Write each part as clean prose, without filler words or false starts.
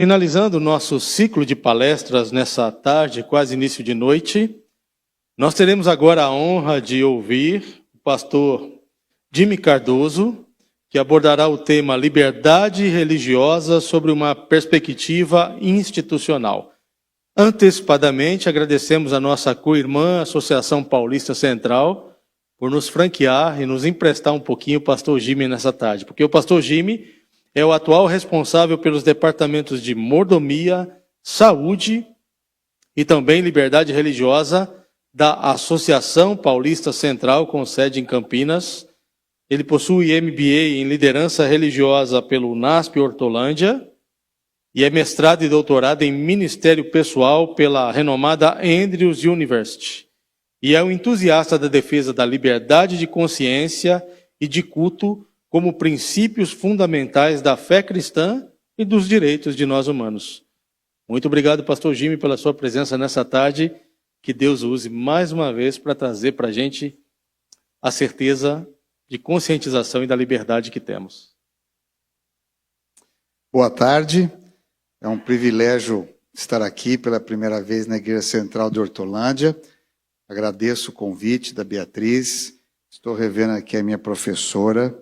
Finalizando o nosso ciclo de palestras nessa tarde, quase início de noite, nós teremos agora a honra de ouvir o pastor Jimmy Cardoso, que abordará o tema Liberdade Religiosa sobre uma perspectiva institucional. Antecipadamente, agradecemos a nossa co-irmã, Associação Paulista Central, por nos franquear e nos emprestar um pouquinho o pastor Jimmy nessa tarde, porque o pastor Jimmy é o atual responsável pelos departamentos de mordomia, saúde e também liberdade religiosa da Associação Paulista Central, com sede em Campinas. Ele possui MBA em liderança religiosa pelo UNASP Hortolândia e é mestrado e doutorado em ministério pessoal pela renomada Andrews University. E é um entusiasta da defesa da liberdade de consciência e de culto como princípios fundamentais da fé cristã e dos direitos de nós humanos. Muito obrigado, pastor Jimmy, pela sua presença nessa tarde. Que Deus use mais uma vez para trazer para a gente a certeza de conscientização e da liberdade que temos. Boa tarde. É um privilégio estar aqui pela primeira vez na Igreja Central de Hortolândia. Agradeço o convite da Beatriz. Estou revendo aqui a minha professora,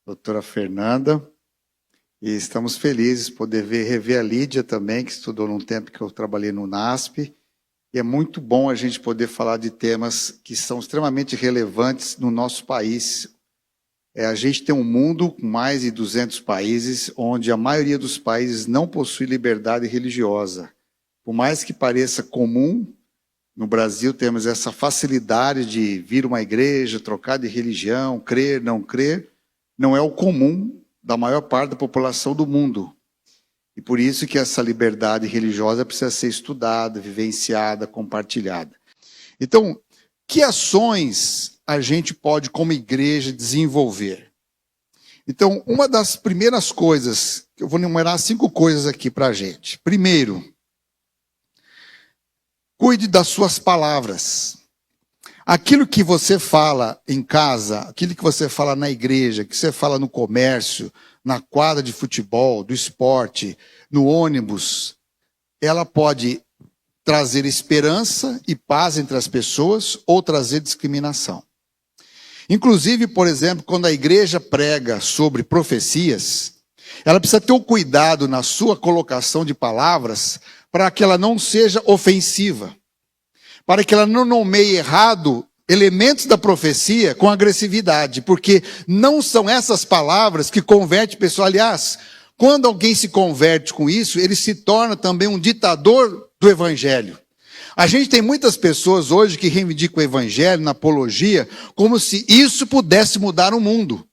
doutora Fernanda, e estamos felizes de poder rever a Lídia também, que estudou num tempo que eu trabalhei no UNASP, e é muito bom a gente poder falar de temas que são extremamente relevantes no nosso país. A gente tem um mundo com mais de 200 países, onde a maioria dos países não possui liberdade religiosa. Por mais que pareça comum, no Brasil temos essa facilidade de vir uma igreja, trocar de religião, crer, não crer, não é o comum da maior parte da população do mundo. E por isso que essa liberdade religiosa precisa ser estudada, vivenciada, compartilhada. Então, que ações a gente pode, como igreja, desenvolver? Então, uma das primeiras coisas, eu vou enumerar 5 coisas aqui para a gente. Primeiro, cuide das suas palavras. Aquilo que você fala em casa, aquilo que você fala na igreja, que você fala no comércio, na quadra de futebol, do esporte, no ônibus, ela pode trazer esperança e paz entre as pessoas ou trazer discriminação. Inclusive, por exemplo, quando a igreja prega sobre profecias, ela precisa ter um cuidado na sua colocação de palavras para que ela não seja ofensiva, para que ela não nomeie errado elementos da profecia com agressividade, porque não são essas palavras que convertem pessoas. Aliás, quando alguém se converte com isso, ele se torna também um ditador do evangelho. A gente tem muitas pessoas hoje que reivindicam o evangelho na apologia como se isso pudesse mudar o mundo.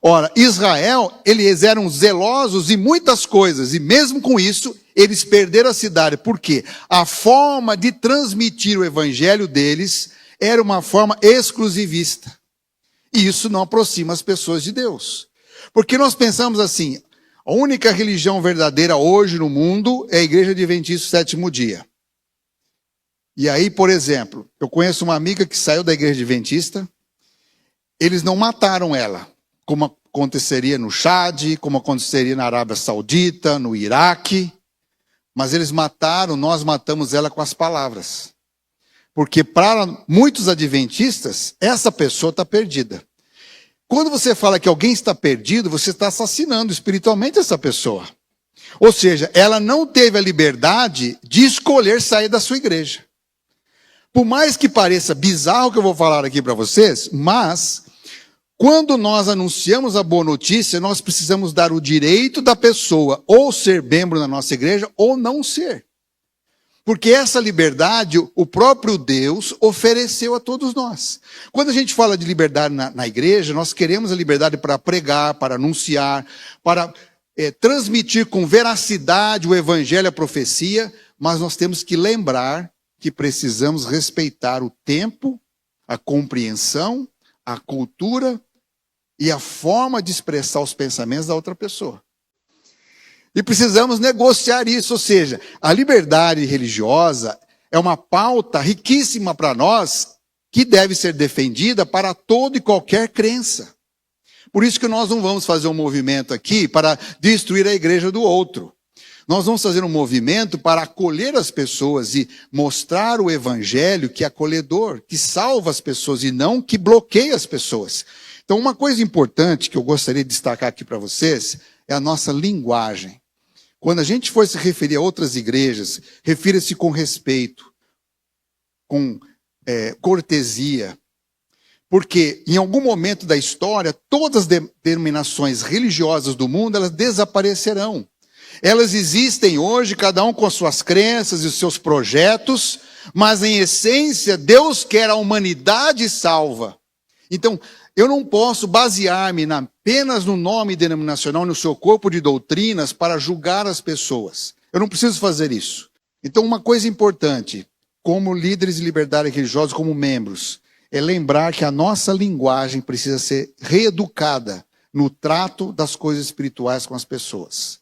Ora, Israel, eles eram zelosos em muitas coisas, e mesmo com isso, eles perderam a cidade. Por quê? A forma de transmitir o evangelho deles era uma forma exclusivista. E isso não aproxima as pessoas de Deus. Porque nós pensamos assim, a única religião verdadeira hoje no mundo é a Igreja Adventista do Sétimo Dia. E aí, por exemplo, eu conheço uma amiga que saiu da Igreja Adventista, eles não mataram ela, como aconteceria no Chad, como aconteceria na Arábia Saudita, no Iraque, mas nós matamos ela com as palavras. Porque para muitos adventistas, essa pessoa está perdida. Quando você fala que alguém está perdido, você está assassinando espiritualmente essa pessoa. Ou seja, ela não teve a liberdade de escolher sair da sua igreja. Por mais que pareça bizarro o que eu vou falar aqui para vocês, mas quando nós anunciamos a boa notícia, nós precisamos dar o direito da pessoa ou ser membro da nossa igreja ou não ser. Porque essa liberdade, o próprio Deus ofereceu a todos nós. Quando a gente fala de liberdade na igreja, nós queremos a liberdade para pregar, para anunciar, para transmitir com veracidade o evangelho, a profecia, mas nós temos que lembrar que precisamos respeitar o tempo, a compreensão, a cultura e a forma de expressar os pensamentos da outra pessoa. E precisamos negociar isso, ou seja, a liberdade religiosa é uma pauta riquíssima para nós, que deve ser defendida para toda e qualquer crença. Por isso que nós não vamos fazer um movimento aqui para destruir a igreja do outro. Nós vamos fazer um movimento para acolher as pessoas e mostrar o evangelho que é acolhedor, que salva as pessoas e não que bloqueia as pessoas. Então, uma coisa importante que eu gostaria de destacar aqui para vocês é a nossa linguagem. Quando a gente for se referir a outras igrejas, refira-se com respeito, com cortesia. Porque em algum momento da história, todas as denominações religiosas do mundo, elas desaparecerão. Elas existem hoje, cada um com as suas crenças e os seus projetos, mas em essência, Deus quer a humanidade salva. Então, eu não posso basear-me apenas no nome denominacional, no seu corpo de doutrinas, para julgar as pessoas. Eu não preciso fazer isso. Então, uma coisa importante, como líderes de liberdade religiosa, como membros, é lembrar que a nossa linguagem precisa ser reeducada no trato das coisas espirituais com as pessoas.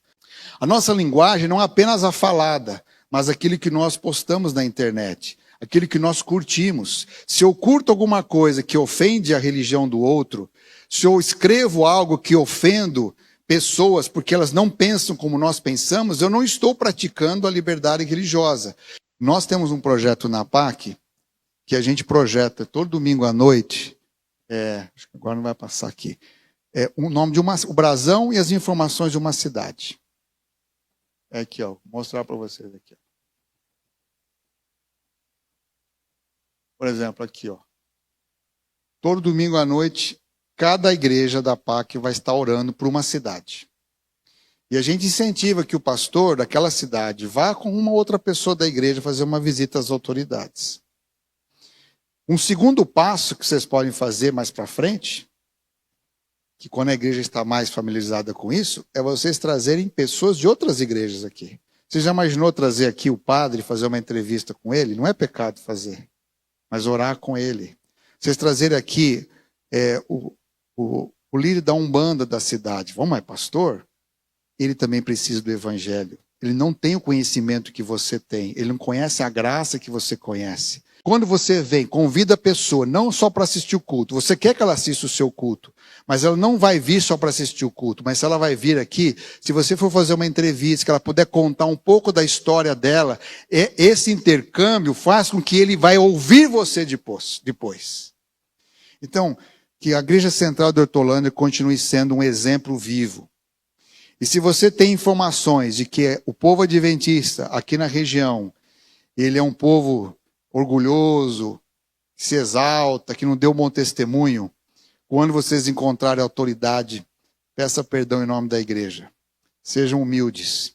A nossa linguagem não é apenas a falada, mas aquilo que nós postamos na internet, aquilo que nós curtimos. Se eu curto alguma coisa que ofende a religião do outro, se eu escrevo algo que ofendo pessoas porque elas não pensam como nós pensamos, eu não estou praticando a liberdade religiosa. Nós temos um projeto na PAC que a gente projeta todo domingo à noite. Acho que agora não vai passar aqui. O nome de o brasão e as informações de uma cidade. É aqui, ó, vou mostrar para vocês aqui. Por exemplo, aqui, ó. Todo domingo à noite, cada igreja da PAC vai estar orando por uma cidade. E a gente incentiva que o pastor daquela cidade vá com uma outra pessoa da igreja fazer uma visita às autoridades. Um segundo passo que vocês podem fazer mais para frente, que quando a igreja está mais familiarizada com isso, é vocês trazerem pessoas de outras igrejas aqui. Você já imaginou trazer aqui o padre e fazer uma entrevista com ele? Não é pecado fazer, mas orar com ele. Vocês trazerem aqui o líder da Umbanda da cidade. Vamos, mas pastor? Ele também precisa do evangelho. Ele não tem o conhecimento que você tem. Ele não conhece a graça que você conhece. Quando você vem, convida a pessoa, não só para assistir o culto. Você quer que ela assista o seu culto, mas ela não vai vir só para assistir o culto. Mas se ela vai vir aqui, se você for fazer uma entrevista, que ela puder contar um pouco da história dela, esse intercâmbio faz com que ele vai ouvir você depois. Então, que a Igreja Central de Hortolândia continue sendo um exemplo vivo. E se você tem informações de que o povo adventista aqui na região, ele é um povo orgulhoso, que se exalta, que não deu bom testemunho, quando vocês encontrarem autoridade, peça perdão em nome da igreja. Sejam humildes.